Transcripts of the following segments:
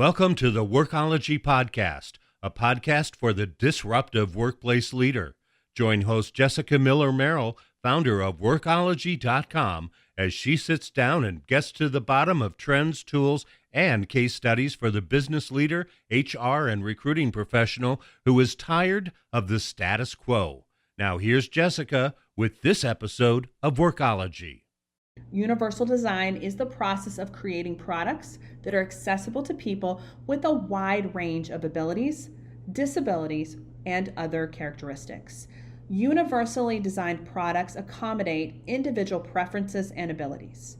Welcome to the Workology Podcast, a podcast for the disruptive workplace leader. Join host Jessica Miller-Merrill, founder of Workology.com, as she sits down and gets to the bottom of trends, tools, and case studies for the business leader, HR, and recruiting professional who is tired of the status quo. Now here's Jessica with this episode of Workology. Universal design is the process of creating products that are accessible to people with a wide range of abilities, disabilities, and other characteristics. Universally designed products accommodate individual preferences and abilities.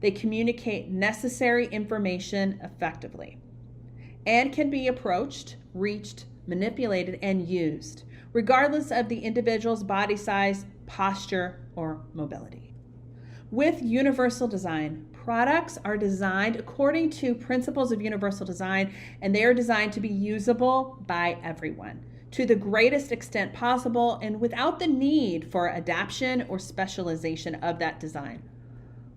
They communicate necessary information effectively and can be approached, reached, manipulated, and used, regardless of the individual's body size, posture, or mobility. With universal design, products are designed according to principles of universal design, and they are designed to be usable by everyone to the greatest extent possible and without the need for adaptation or specialization of that design.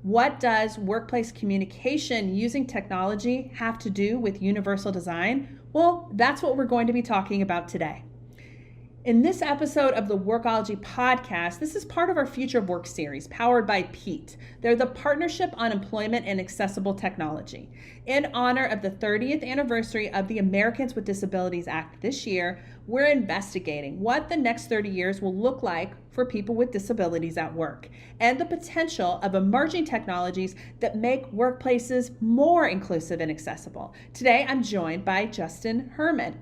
What does workplace communication using technology have to do with universal design? Well, that's what we're going to be talking about today. In this episode of the Workology Podcast, this is part of our Future of Work series, powered by PETE. They're the Partnership on Employment and Accessible Technology. In honor of the 30th anniversary of the Americans with Disabilities Act this year, we're investigating what the next 30 years will look like for people with disabilities at work and the potential of emerging technologies that make workplaces more inclusive and accessible. Today, I'm joined by Justin Herman.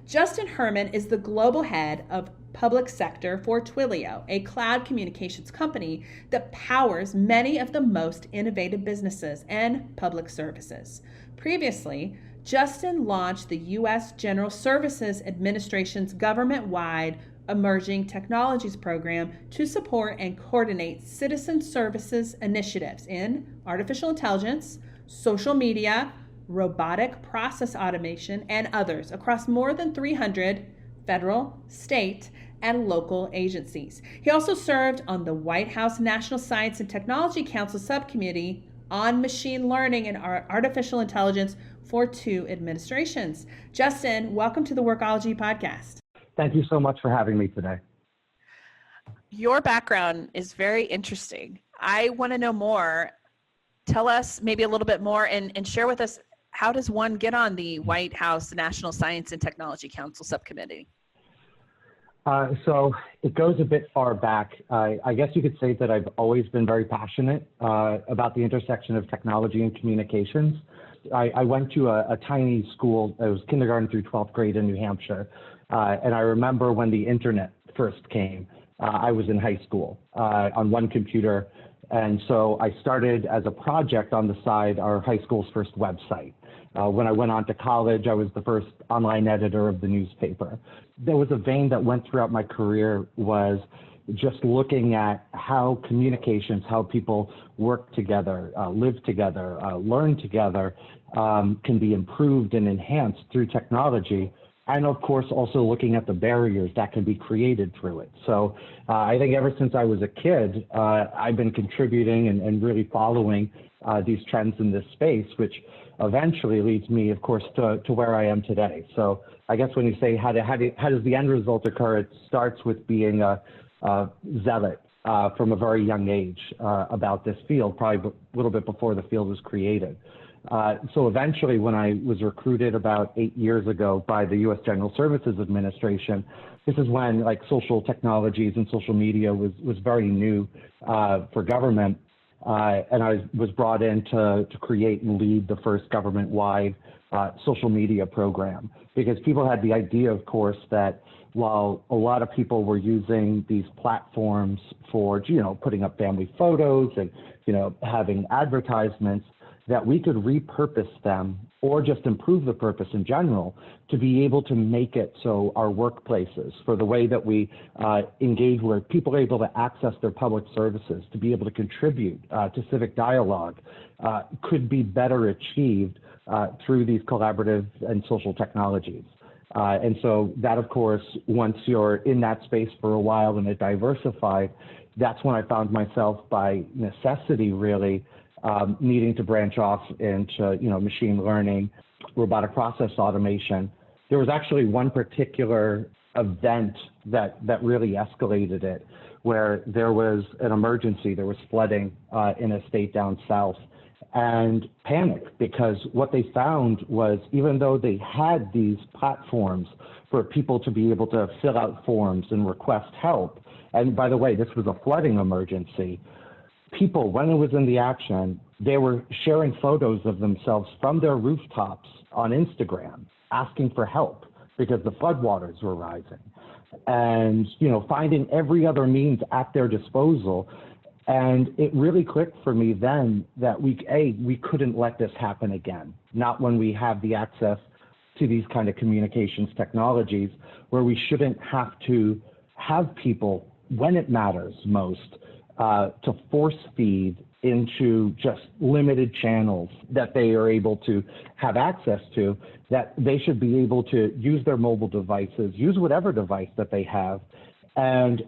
Justin Herman is the global head of public sector for Twilio, a cloud communications company that powers many of the most innovative businesses and public services. Previously, Justin launched the U.S. General Services Administration's government-wide Emerging Technologies Program to support and coordinate citizen services initiatives in artificial intelligence, social media, robotic process automation, and others across more than 300 federal, state, and local agencies. He also served on the White House National Science and Technology Council Subcommittee on Machine Learning and Artificial Intelligence for 2 administrations. Justin, welcome to the Workology Podcast. Thank you so much for having me today. Your background is very interesting. I want to know more. Tell us maybe a little bit more and share with us, how does one get on the White House National Science and Technology Council Subcommittee? So it goes a bit far back. I guess you could say that I've always been very passionate about the intersection of technology and communications. I went to a tiny school. It was kindergarten through 12th grade in New Hampshire. And I remember when the internet first came, I was in high school on one computer. And so I started as a project on the side, our high school's first website. When I went on to college, I was the first online editor of the newspaper. There was a vein that went throughout my career, was just looking at how communications, how people work together, live together, learn together, can be improved and enhanced through technology. And of course, also looking at the barriers that can be created through it. So I think ever since I was a kid, I've been contributing and really following these trends in this space, which eventually leads me, of course, to where I am today. So I guess when you say how does the end result occur, it starts with being a zealot from a very young age about this field, probably a little bit before the field was created. So eventually, when I was recruited about 8 years ago by the U.S. General Services Administration, this is when like social technologies and social media was very new for government. And I was brought in to create and lead the first government-wide social media program, because people had the idea, of course, that while a lot of people were using these platforms for, putting up family photos and, having advertisements, that we could repurpose them or just improve the purpose in general to be able to make it so our workplaces, for the way that we engage, where people are able to access their public services, to be able to contribute to civic dialogue, could be better achieved through these collaborative and social technologies. And so that, of course, once you're in that space for a while and it diversified, that's when I found myself by necessity really needing to branch off into, machine learning, robotic process automation, there was actually one particular event that really escalated it, where there was an emergency, there was flooding in a state down south, and panic, because what they found was, even though they had these platforms for people to be able to fill out forms and request help, and by the way, this was a flooding emergency, people, when it was in the action, they were sharing photos of themselves from their rooftops on Instagram, asking for help because the floodwaters were rising, and finding every other means at their disposal. And it really clicked for me then that we couldn't let this happen again. Not when we have the access to these kind of communications technologies, where we shouldn't have to have people, when it matters most, to force feed into just limited channels that they are able to have access to, that they should be able to use their mobile devices, use whatever device that they have, and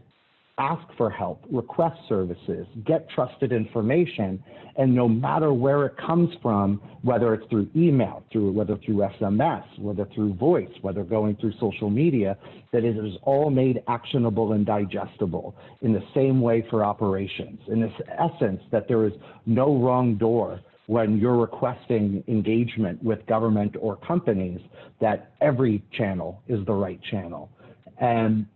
ask for help, request services, get trusted information, and no matter where it comes from, whether it's through email, whether through SMS, whether through voice, whether going through social media, that it is all made actionable and digestible in the same way for operations. In this essence, that there is no wrong door when you're requesting engagement with government or companies, that every channel is the right channel. And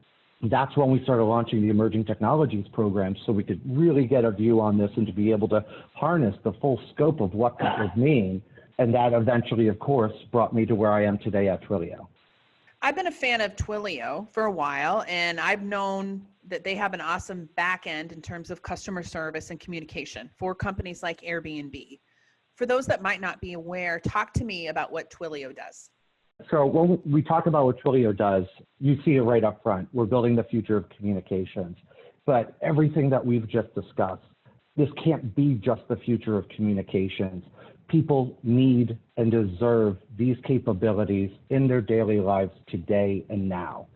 that's when we started launching the Emerging Technologies program, so we could really get a view on this and to be able to harness the full scope of what that would mean. And that eventually, of course, brought me to where I am today at Twilio. I've been a fan of Twilio for a while, and I've known that they have an awesome back end in terms of customer service and communication for companies like Airbnb. For those that might not be aware, talk to me about what Twilio does. So when we talk about what Twilio does, you see it right up front. We're building the future of communications. But everything that we've just discussed, this can't be just the future of communications. People need and deserve these capabilities in their daily lives today and now.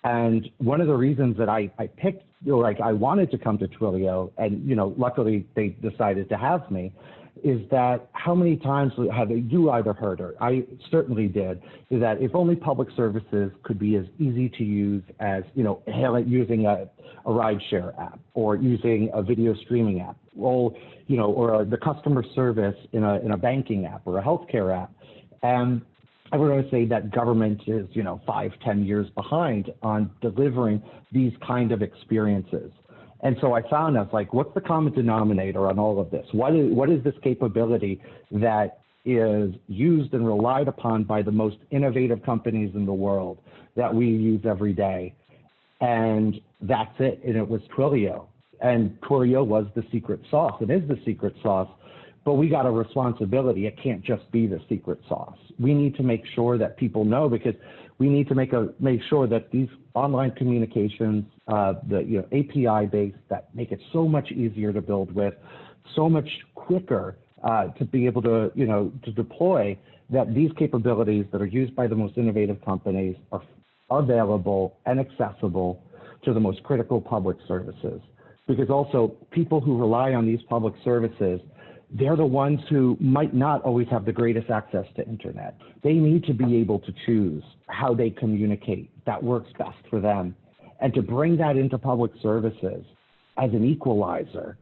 And one of the reasons that I picked, I wanted to come to Twilio, and luckily they decided to have me, is that how many times have you either heard, or I certainly did, is that if only public services could be as easy to use as, using a rideshare app, or using a video streaming app, or the customer service in a banking app or a healthcare app. And I would always say that government is, 5-10 years behind on delivering these kind of experiences. And so I found out, what's the common denominator on all of this? What is this capability that is used and relied upon by the most innovative companies in the world that we use every day? And that's it. And it was Twilio. And Twilio was the secret sauce. It is the secret sauce. But we got a responsibility. It can't just be the secret sauce. We need to make sure that people know, because we need to make sure that these online communications, the API based, that make it so much easier to build with, so much quicker to be able to to deploy, that these capabilities that are used by the most innovative companies are available and accessible to the most critical public services. Because also people who rely on these public services, they're the ones who might not always have the greatest access to internet. They need to be able to choose how they communicate that works best for them. And to bring that into public services as an equalizer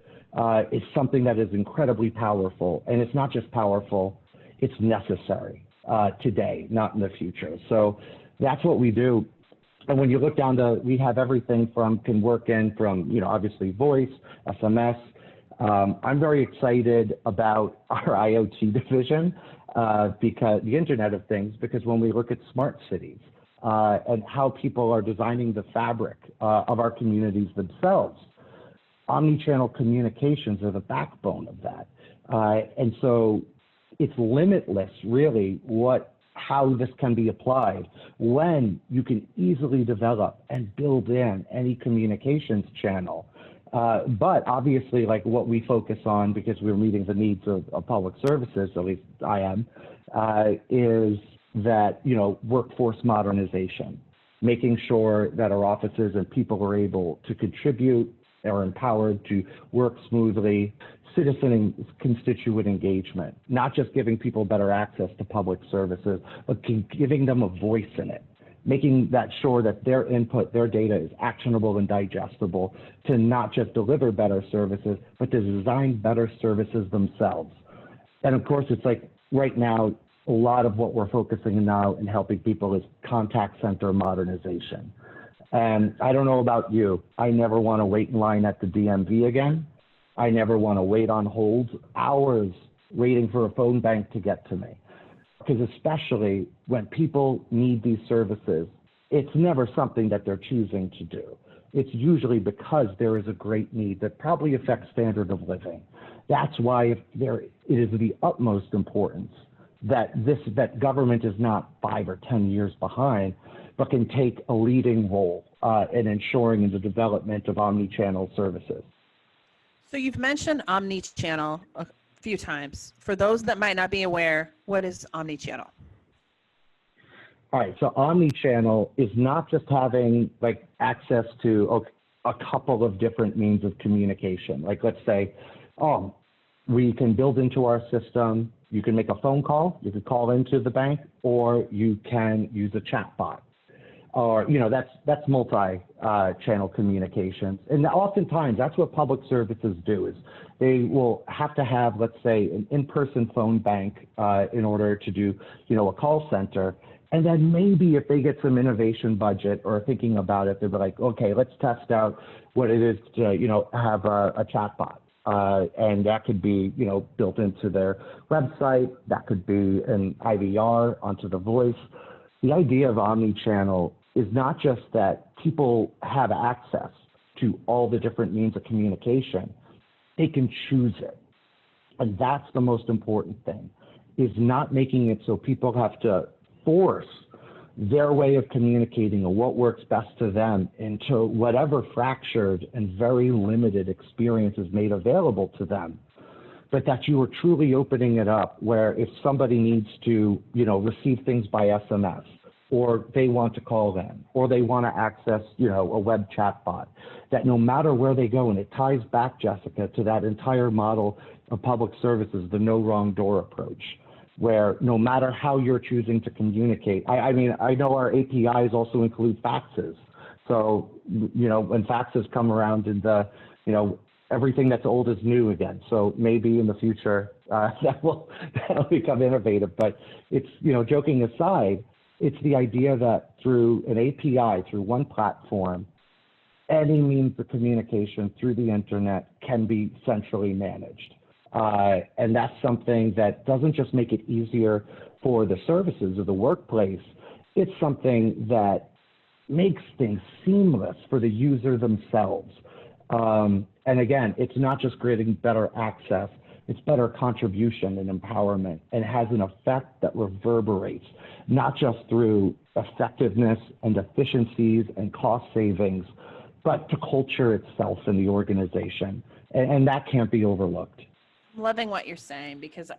is something that is incredibly powerful. And it's not just powerful, it's necessary today, not in the future. So that's what we do. And when you look down we have everything can work from, obviously voice, SMS. I'm very excited about our IoT division, because the Internet of Things, because when we look at smart cities and how people are designing the fabric of our communities themselves, omni-channel communications are the backbone of that. And so it's limitless, really, how this can be applied when you can easily develop and build in any communications channel. But obviously, what we focus on, because we're meeting the needs of public services, at least I am, is that, workforce modernization, making sure that our offices and people are able to contribute, are empowered to work smoothly, citizen constituent engagement, not just giving people better access to public services, but giving them a voice in it, making that sure that their input, their data is actionable and digestible to not just deliver better services, but to design better services themselves. And of course, it's like right now, a lot of what we're focusing now in helping people is contact center modernization. And I don't know about you, I never want to wait in line at the DMV again. I never want to wait on hold hours waiting for a phone bank to get to me. Because especially when people need these services, it's never something that they're choosing to do. It's usually because there is a great need that probably affects standard of living. That's why it is of the utmost importance that government is not 5 or 10 years behind, but can take a leading role in ensuring the development of omni-channel services. So you've mentioned Omni-Channel a few times. For those that might not be aware, what is Omni-Channel? All right, so Omni-Channel is not just having like access to a couple of different means of communication. Like let's say, we can build into our system, you can make a phone call, you could call into the bank, or you can use a chat bot. Or, that's multi-channel communications. And oftentimes that's what public services do is they will have to have, let's say, an in-person phone bank in order to do, a call center. And then maybe if they get some innovation budget or thinking about it, they'll be like, okay, let's test out what it is to, have a chat bot. And that could be, built into their website. That could be an IVR onto the voice. The idea of omni-channel is not just that people have access to all the different means of communication, they can choose it. And that's the most important thing, is not making it so people have to force their way of communicating or what works best to them into whatever fractured and very limited experience is made available to them. But that you are truly opening it up where if somebody needs to, receive things by SMS, or they want to call them, or they want to access, a web chat bot, that no matter where they go, and it ties back, Jessica, to that entire model of public services, the no wrong door approach, where no matter how you're choosing to communicate, I know our APIs also include faxes. So, when faxes come around in the, everything that's old is new again. So maybe in the future that'll become innovative. But it's, joking aside, it's the idea that through an API, through one platform, any means of communication through the internet can be centrally managed. And that's something that doesn't just make it easier for the services of the workplace, it's something that makes things seamless for the user themselves. And again, it's not just creating better access, it's better contribution and empowerment, and has an effect that reverberates, not just through effectiveness and efficiencies and cost savings, but to culture itself in the organization. And that can't be overlooked. I'm loving what you're saying, because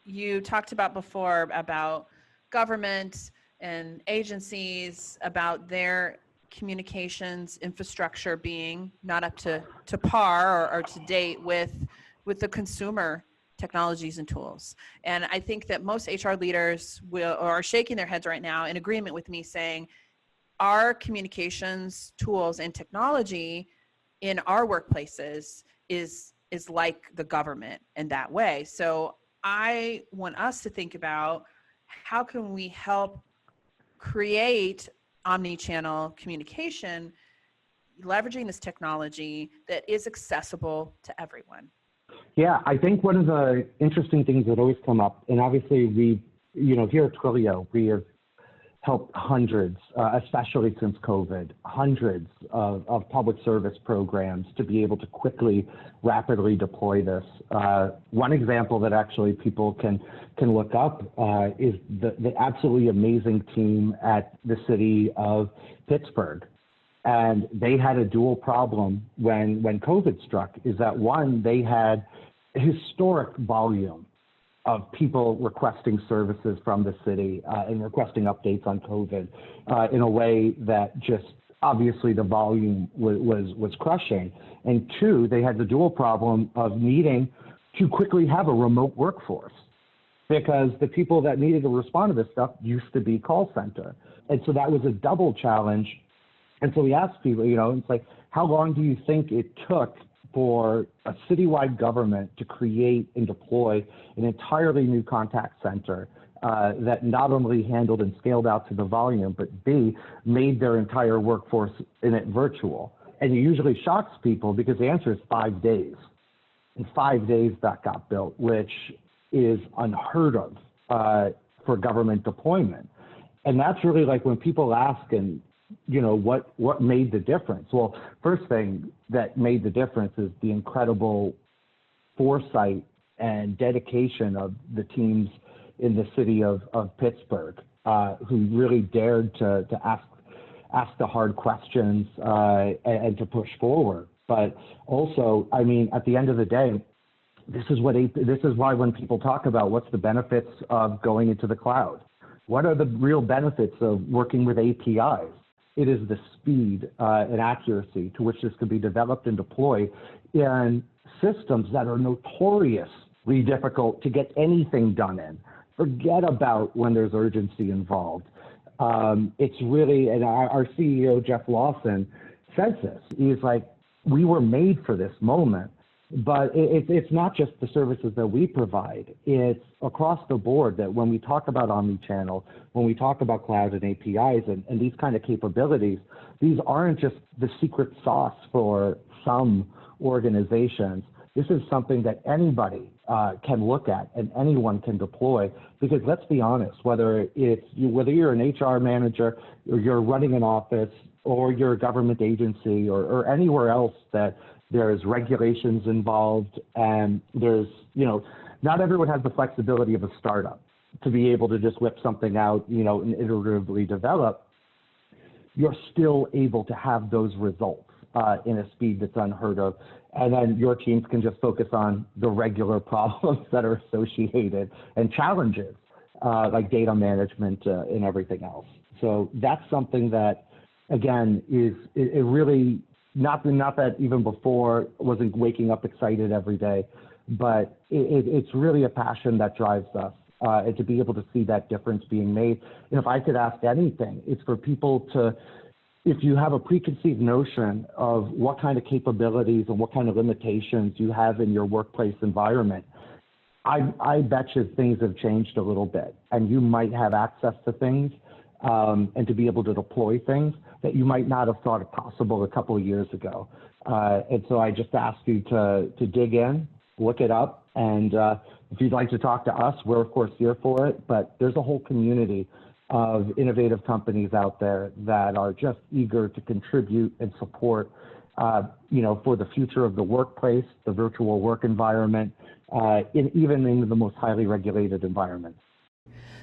you talked about before about government and agencies, about their communications infrastructure being not up to par or to date with the consumer technologies and tools. And I think that most HR leaders are shaking their heads right now in agreement with me, saying our communications tools and technology in our workplaces is like the government in that way. So I want us to think about how can we help create omni-channel communication, leveraging this technology that is accessible to everyone. Yeah, I think one of the interesting things that always come up, and obviously we, here at Twilio, we have helped hundreds, especially since COVID, hundreds of public service programs to be able to quickly, rapidly deploy this. One example that actually people can look up is the absolutely amazing team at the city of Pittsburgh. And they had a dual problem when COVID struck, is that one, they had historic volume of people requesting services from the city and requesting updates on COVID in a way that just obviously the volume was crushing. And two, they had the dual problem of needing to quickly have a remote workforce, because the people that needed to respond to this stuff used to be call center. And so that was a double challenge. And so we asked people, it's like, how long do you think it took for a citywide government to create and deploy an entirely new contact center that not only handled and scaled out to the volume, but B, made their entire workforce in it virtual? And it usually shocks people because the answer is 5 days. In 5 days that got built, which is unheard of for government deployment. And that's really like when people ask, and what made the difference? Well, first thing that made the difference is the incredible foresight and dedication of the teams in the city of Pittsburgh, who really dared to ask the hard questions and to push forward. But also, I mean, at the end of the day, this is why when people talk about what's the benefits of going into the cloud, what are the real benefits of working with APIs? It is the speed and accuracy to which this can be developed and deployed in systems that are notoriously difficult to get anything done in. Forget about when there's urgency involved. It's really, and our CEO, Jeff Lawson, says this. He's like, we were made for this moment. But it's not just the services that we provide. It's across the board that when we talk about Omni-Channel, when we talk about cloud and APIs and these kind of capabilities, these aren't just the secret sauce for some organizations. This is something that anybody can look at and anyone can deploy. Because let's be honest, whether you're an HR manager or you're running an office or you're a government agency or anywhere else that there's regulations involved, and there's, not everyone has the flexibility of a startup to be able to just whip something out, and iteratively develop. You're still able to have those results in a speed that's unheard of. And then your teams can just focus on the regular problems that are associated and challenges like data management and everything else. So that's something that, again, it really, not that even before wasn't waking up excited every day, but it's really a passion that drives us, and to be able to see that difference being made. And if I could ask anything, it's for people to, if you have a preconceived notion of what kind of capabilities and what kind of limitations you have in your workplace environment, I bet you things have changed a little bit, and you might have access to things and to be able to deploy things that you might not have thought it possible a couple of years ago. And so I just ask you to dig in, look it up, and if you'd like to talk to us, we're of course here for it, but there's a whole community of innovative companies out there that are just eager to contribute and support, for the future of the workplace, the virtual work environment, even in the most highly regulated environments.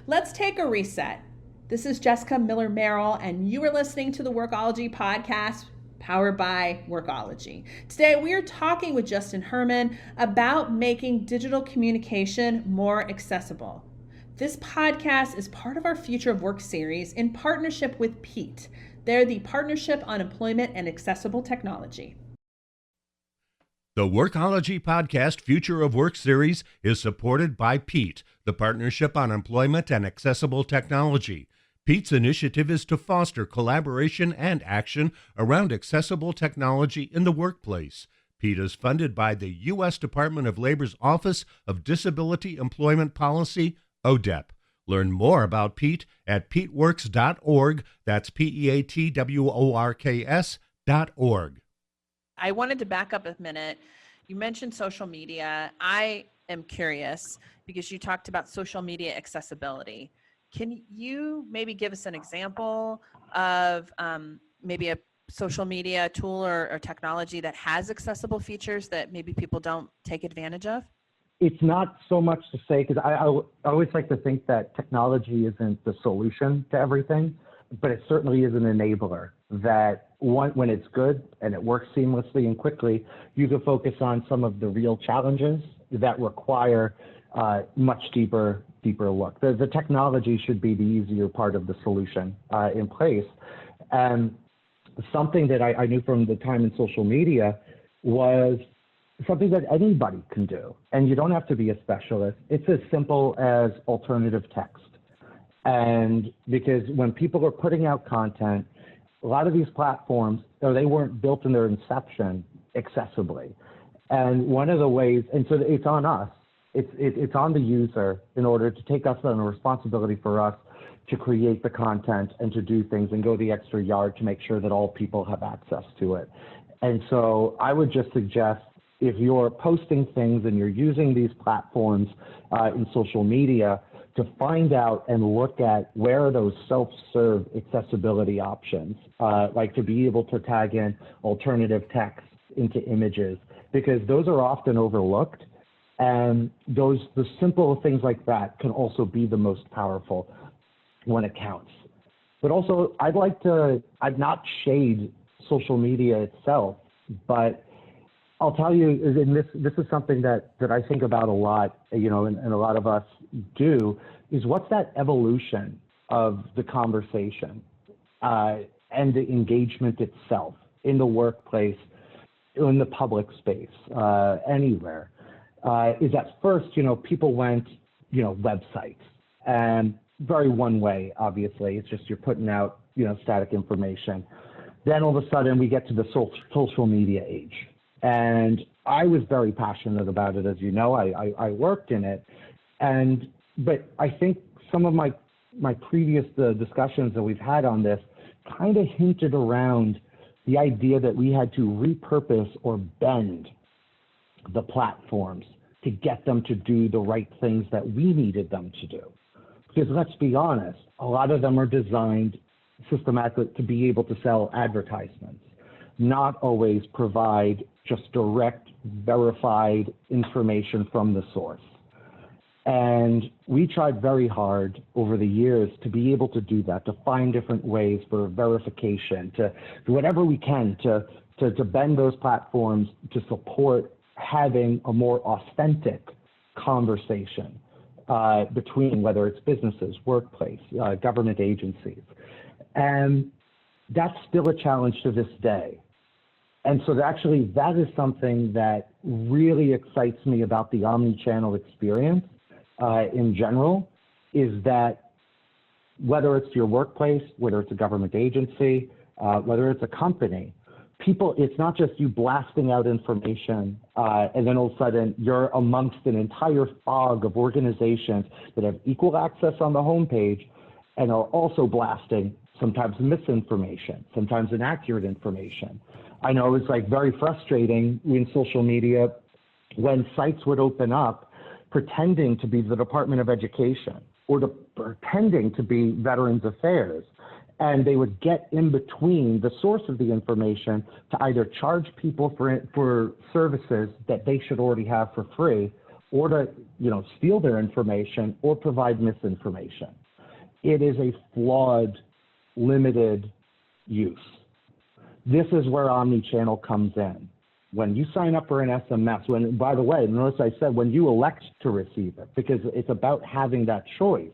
Let's take a reset. This is Jessica Miller Merrill, and you are listening to the Workology podcast powered by Workology. Today, we are talking with Justin Herman about making digital communication more accessible. This podcast is part of our Future of Work series in partnership with PEAT. They're the Partnership on Employment and Accessible Technology. The Workology Podcast Future of Work series is supported by PEAT, the Partnership on Employment and Accessible Technology. PEAT's initiative is to foster collaboration and action around accessible technology in the workplace. PEAT is funded by the U.S. Department of Labor's Office of Disability Employment Policy, ODEP. Learn more about PEAT at peatworks.org. That's PEATWORKS.org. I wanted to back up a minute. You mentioned social media. I am curious because you talked about social media accessibility. Can you maybe give us an example of maybe a social media tool or technology that has accessible features that maybe people don't take advantage of? It's not so much to say, because I always like to think that technology isn't the solution to everything, but it certainly is an enabler that when it's good and it works seamlessly and quickly, you can focus on some of the real challenges that require much deeper look. The technology should be the easier part of the solution in place. And something that I knew from the time in social media was something that anybody can do. And you don't have to be a specialist. It's as simple as alternative text. And because when people are putting out content, a lot of these platforms, they weren't built in their inception accessibly. And one of the ways, and so it's on us, it's on the user in order to take us on a responsibility for us to create the content and to do things and go the extra yard to make sure that all people have access to it. And so I would just suggest, if you're posting things and you're using these platforms in social media, to find out and look at where are those self-serve accessibility options, like to be able to tag in alternative text into images, because those are often overlooked. And the simple things like that can also be the most powerful when it counts. But also, I'd not shade social media itself, but I'll tell you, and this is something that I think about a lot, and a lot of us do, is what's that evolution of the conversation and the engagement itself in the workplace, in the public space, anywhere. Is at first, people went, websites, and very one way, obviously. It's just you're putting out, static information. Then all of a sudden we get to the social media age. And I was very passionate about it, as you know. I worked in it. But I think some of my previous discussions that we've had on this kind of hinted around the idea that we had to repurpose or bend the platforms to get them to do the right things that we needed them to do. Because let's be honest, a lot of them are designed systematically to be able to sell advertisements, not always provide just direct, verified information from the source. And we tried very hard over the years to be able to do that, to find different ways for verification, to do whatever we can to bend those platforms to support having a more authentic conversation between, whether it's businesses, workplace, government agencies. And that's still a challenge to this day. And so that is something that really excites me about the omni-channel experience in general, is that whether it's your workplace, whether it's a government agency, whether it's a company, it's not just you blasting out information and then all of a sudden you're amongst an entire fog of organizations that have equal access on the homepage and are also blasting sometimes misinformation, sometimes inaccurate information. I know it's very frustrating in social media when sites would open up pretending to be the Department of Education or pretending to be Veterans Affairs, and they would get in between the source of the information to either charge people for services that they should already have for free, or to steal their information or provide misinformation. It is a flawed, limited use. This is where omni-channel comes in. When you sign up for an SMS, by the way, notice I said when you elect to receive it, because it's about having that choice.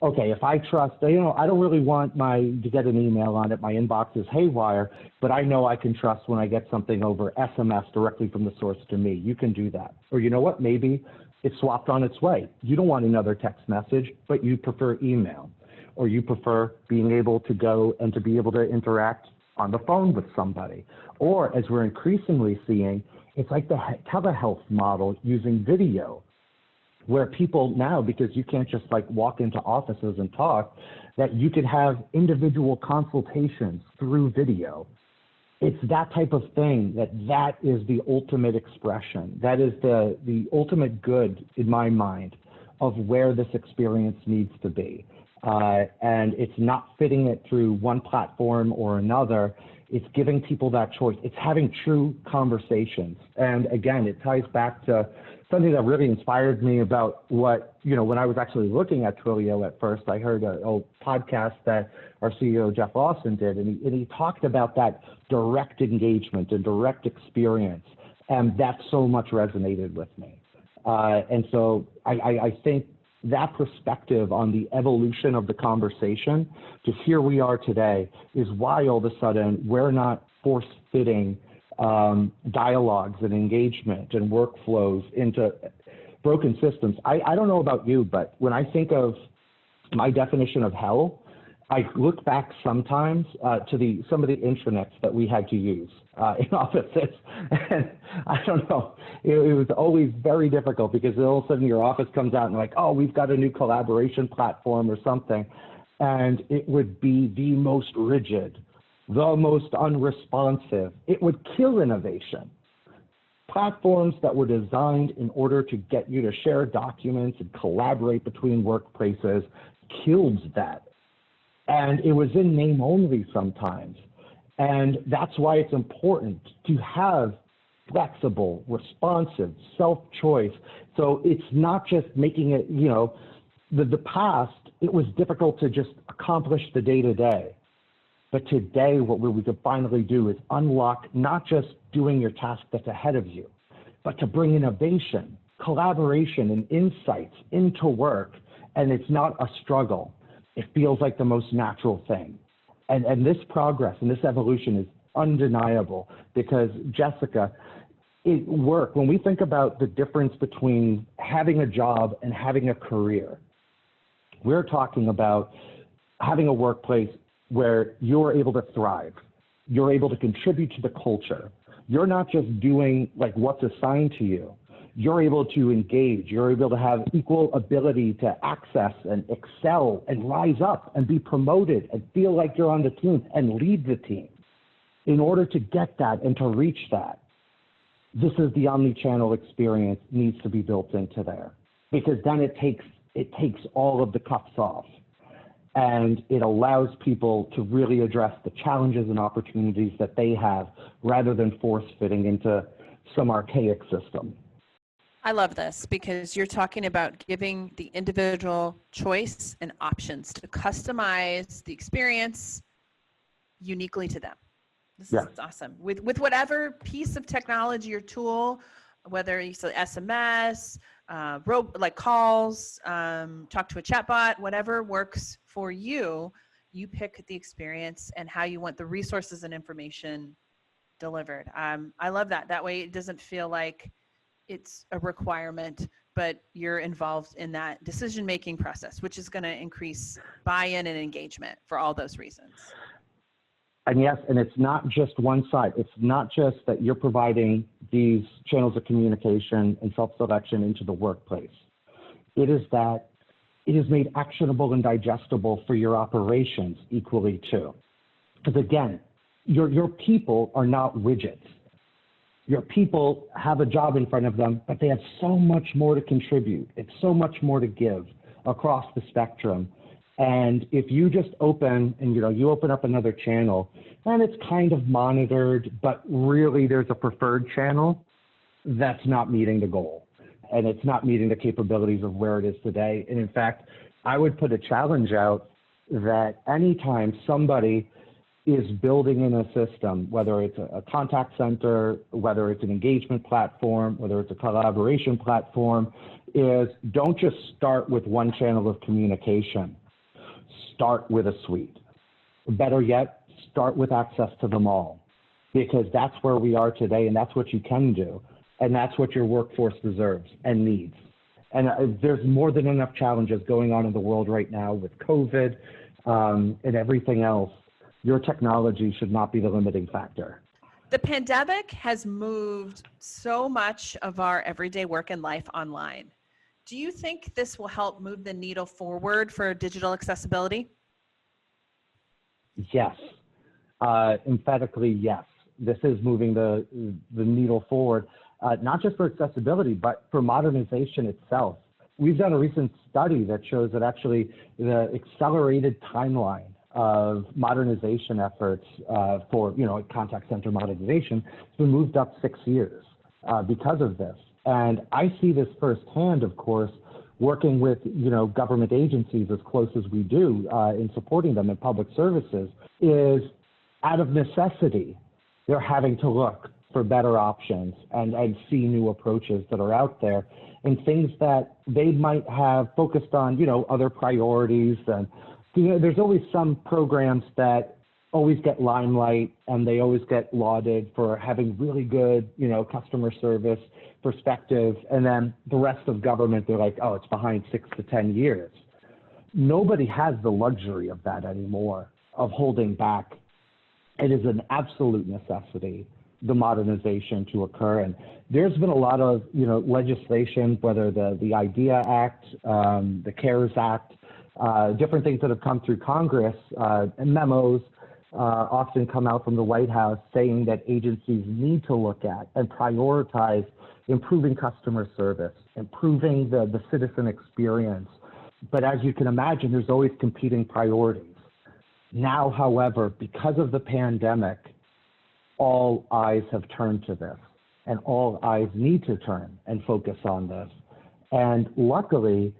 Okay, if I trust, I don't really want to get an email on it. My inbox is haywire, but I know I can trust when I get something over SMS directly from the source to me. You can do that. Or you know what? Maybe it's swapped on its way. You don't want another text message, but you prefer email, or you prefer being able to go and to be able to interact on the phone with somebody. Or as we're increasingly seeing, it's like the telehealth model using video, where people now, because you can't just walk into offices and talk, that you could have individual consultations through video. It's that type of thing that is the ultimate expression. That is the ultimate good, in my mind, of where this experience needs to be. And it's not fitting it through one platform or another. It's giving people that choice. It's having true conversations. And again, it ties back to something that really inspired me about what, when I was actually looking at Twilio at first. I heard a podcast that our CEO, Jeff Lawson, did, and he talked about that direct engagement and direct experience. And that so much resonated with me. And so I think that perspective on the evolution of the conversation to here we are today is why all of a sudden we're not force-fitting dialogues and engagement and workflows into broken systems. I don't know about you, but when I think of my definition of hell, I look back sometimes to some of the intranets that we had to use in offices. And I don't know, it was always very difficult because all of a sudden your office comes out and like, oh, we've got a new collaboration platform or something. And it would be the most rigid, the most unresponsive. It would kill innovation. Platforms that were designed in order to get you to share documents and collaborate between workplaces killed that. And it was in name only sometimes. And that's why it's important to have flexible, responsive, self-choice. So it's not just making it, the past, it was difficult to just accomplish the day-to-day. But today, what we could finally do is unlock not just doing your task that's ahead of you, but to bring innovation, collaboration, and insights into work. And it's not a struggle. It feels like the most natural thing. And this progress and this evolution is undeniable because, Jessica, when we think about the difference between having a job and having a career, we're talking about having a workplace where you're able to thrive. You're able to contribute to the culture. You're not just doing like what's assigned to you. You're able to engage. You're able to have equal ability to access and excel and rise up and be promoted and feel like you're on the team and lead the team. In order to get that and to reach that, this is the omni-channel experience needs to be built into there because then it takes all of the cuffs off. And it allows people to really address the challenges and opportunities that they have rather than force fitting into some archaic system. I love this because you're talking about giving the individual choice and options to customize the experience uniquely to them. This is awesome. With whatever piece of technology or tool, whether you say SMS, like calls, talk to a chatbot, whatever works for you, you pick the experience and how you want the resources and information delivered. I love that. That way it doesn't feel like it's a requirement, but you're involved in that decision-making process, which is going to increase buy-in and engagement for all those reasons. And yes, and it's not just one side. It's not just that you're providing these channels of communication and self-selection into the workplace. It is that it is made actionable and digestible for your operations equally too. Because again, your people are not widgets. Your people have a job in front of them, but they have so much more to contribute. It's so much more to give across the spectrum. And if you just open and you open up another channel, and it's kind of monitored, but really there's a preferred channel, that's not meeting the goal. And it's not meeting the capabilities of where it is today. And in fact, I would put a challenge out that anytime somebody is building in a system, whether it's a contact center, whether it's an engagement platform, whether it's a collaboration platform, is don't just start with one channel of communication. Start with a suite. Better yet, start with access to them all, because that's where we are today and that's what you can do. And that's what your workforce deserves and needs. And there's more than enough challenges going on in the world right now with COVID and everything else. Your technology should not be the limiting factor. The pandemic has moved so much of our everyday work and life online. Do you think this will help move the needle forward for digital accessibility? Yes, emphatically yes. This is moving the needle forward, not just for accessibility, but for modernization itself. We've done a recent study that shows that actually the accelerated timeline of modernization efforts for contact center modernization has been moved up 6 years because of this. And I see this firsthand, of course, working with government agencies as close as we do in supporting them in public services, is out of necessity, they're having to look for better options and see new approaches that are out there and things that they might have focused on, other priorities. And there's always some programs that always get limelight and they always get lauded for having really good, customer service perspective. And then the rest of government, they're like, oh, it's behind 6 to 10 years. Nobody has the luxury of that anymore, of holding back. It is an absolute necessity, the modernization to occur. And there's been a lot of, legislation, whether the IDEA Act, the CARES Act, different things that have come through Congress, and memos often come out from the White House saying that agencies need to look at and prioritize improving customer service, improving the citizen experience. But as you can imagine, there's always competing priorities. Now, however, because of the pandemic, all eyes have turned to this, and all eyes need to turn and focus on this. And luckily,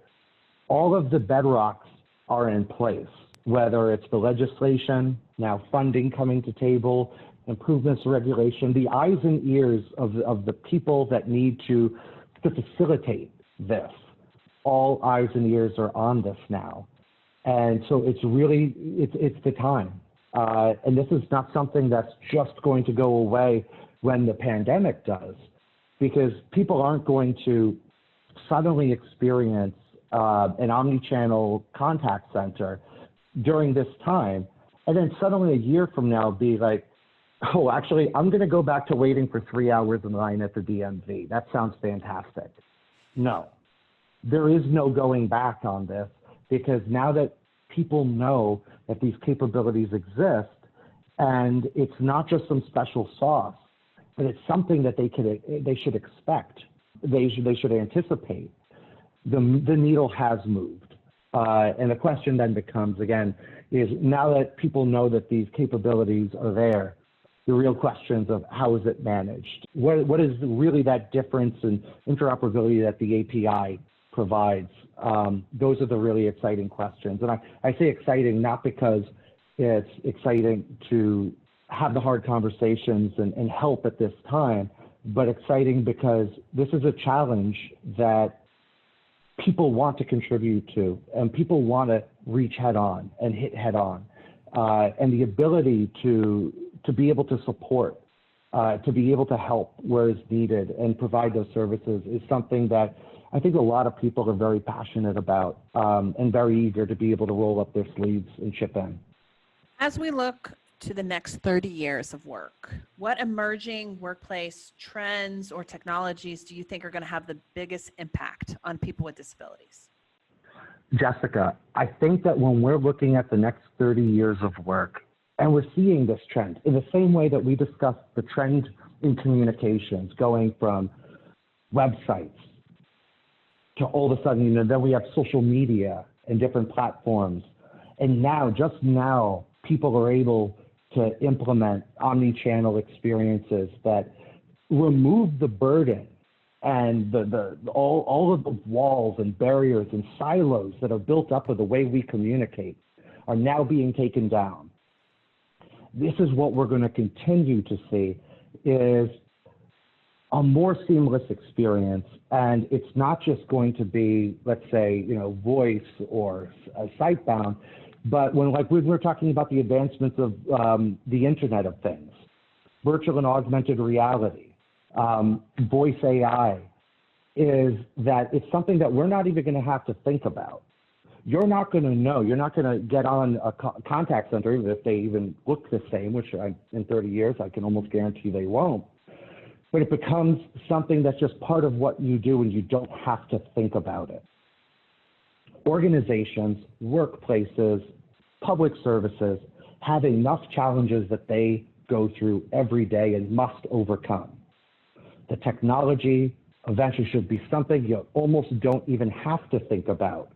all of the bedrocks are in place, whether it's the legislation, now funding coming to table, improvements to regulation, the eyes and ears of the people that need to facilitate this. All eyes and ears are on this now. And so it's really, it's the time. And this is not something that's just going to go away when the pandemic does, because people aren't going to suddenly experience an omni-channel contact center during this time, and then suddenly a year from now be like, oh, actually, I'm going to go back to waiting for 3 hours in line at the DMV. That sounds fantastic. No, there is no going back on this, because now that people know that these capabilities exist, and it's not just some special sauce, but it's something that they should expect, they should anticipate. The needle has moved, and the question then becomes, again, is now that people know that these capabilities are there, the real questions of how is it managed? What is really that difference in interoperability that the API provides? Those are the really exciting questions. And I say exciting not because it's exciting to have the hard conversations and help at this time, but exciting because this is a challenge that people want to contribute to, and people want to reach head on and hit head on. And the ability to be able to support, to be able to help where is needed and provide those services is something that I think a lot of people are very passionate about, and very eager to be able to roll up their sleeves and chip in. As we look to the next 30 years of work, what emerging workplace trends or technologies do you think are going to have the biggest impact on people with disabilities? Jessica, I think that when we're looking at the next 30 years of work, and we're seeing this trend in the same way that we discussed the trend in communications going from websites to all of a sudden, then we have social media and different platforms. And now, just now, people are able to implement omni-channel experiences that remove the burden and all of the walls and barriers and silos that are built up with the way we communicate are now being taken down. This is what we're going to continue to see, is a more seamless experience. And it's not just going to be, let's say, voice or site-bound, but when we're talking about the advancements of the Internet of Things, virtual and augmented reality, voice AI, is that it's something that we're not even going to have to think about. You're not going to know. You're not going to get on a contact center, even if they even look the same, which in 30 years, I can almost guarantee they won't. But it becomes something that's just part of what you do, and you don't have to think about it. Organizations, workplaces, public services have enough challenges that they go through every day and must overcome. The technology eventually should be something you almost don't even have to think about,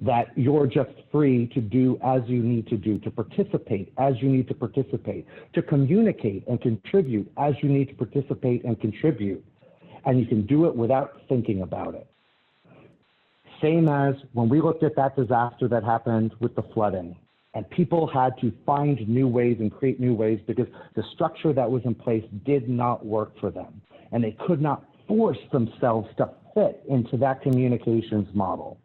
that you're just free to do as you need to do, to participate as you need to participate, to communicate and contribute as you need to participate and contribute, and you can do it without thinking about it. Same as when we looked at that disaster that happened with the flooding, and people had to find new ways and create new ways because the structure that was in place did not work for them, and they could not force themselves to fit into that communications model.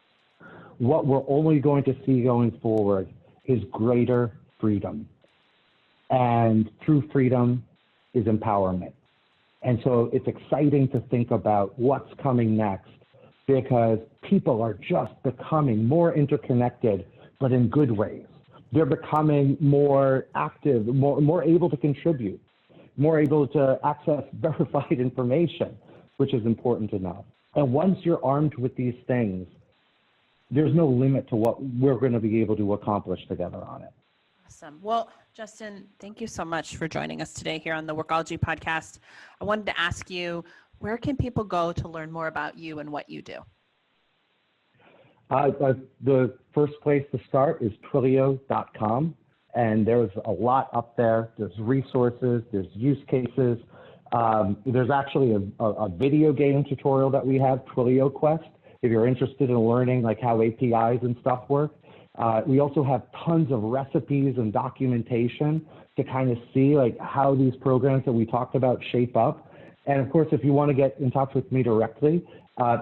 What we're only going to see going forward is greater freedom, And true freedom is empowerment. And so it's exciting to think about what's coming next, because people are just becoming more interconnected, but in good ways. They're becoming more active, more able to contribute, more able to access verified information, which is important to know. And once you're armed with these things, there's no limit to what we're going to be able to accomplish together on it. Awesome. Well, Justin, thank you so much for joining us today here on the Workology podcast. I wanted to ask you, where can people go to learn more about you and what you do? The first place to start is Twilio.com, and there's a lot up there. There's resources, there's use cases. There's actually a video game tutorial that we have, Twilio Quest, if you're interested in learning like how APIs and stuff work. We also have tons of recipes and documentation to kind of see like how these programs that we talked about shape up. And of course, if you want to get in touch with me directly,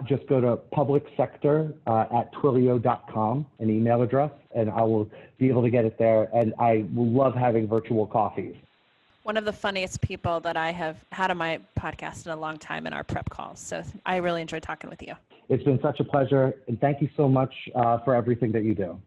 just go to publicsector@twilio.com, an email address, and I will be able to get it there. And I will love having virtual coffees. One of the funniest people that I have had on my podcast in a long time in our prep calls. So I really enjoyed talking with you. It's been such a pleasure, and thank you so much for everything that you do.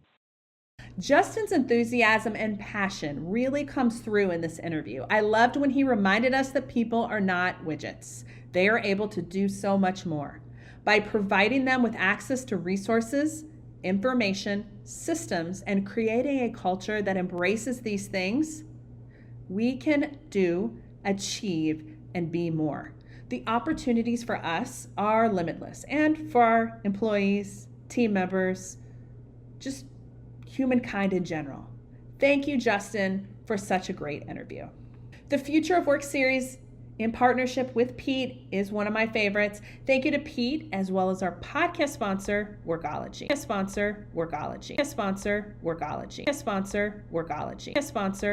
Justin's enthusiasm and passion really comes through in this interview. I loved when he reminded us that people are not widgets. They are able to do so much more. By providing them with access to resources, information, systems, and creating a culture that embraces these things, we can do, achieve, and be more. The opportunities for us are limitless, and for our employees, team members, just humankind in general. Thank you, Justin, for such a great interview. The Future of Work series in partnership with Pete is one of my favorites. Thank you to Pete, as well as our podcast sponsor, Workology. Sponsor, Workology. Sponsor, Workology. Sponsor, Workology. Sponsor,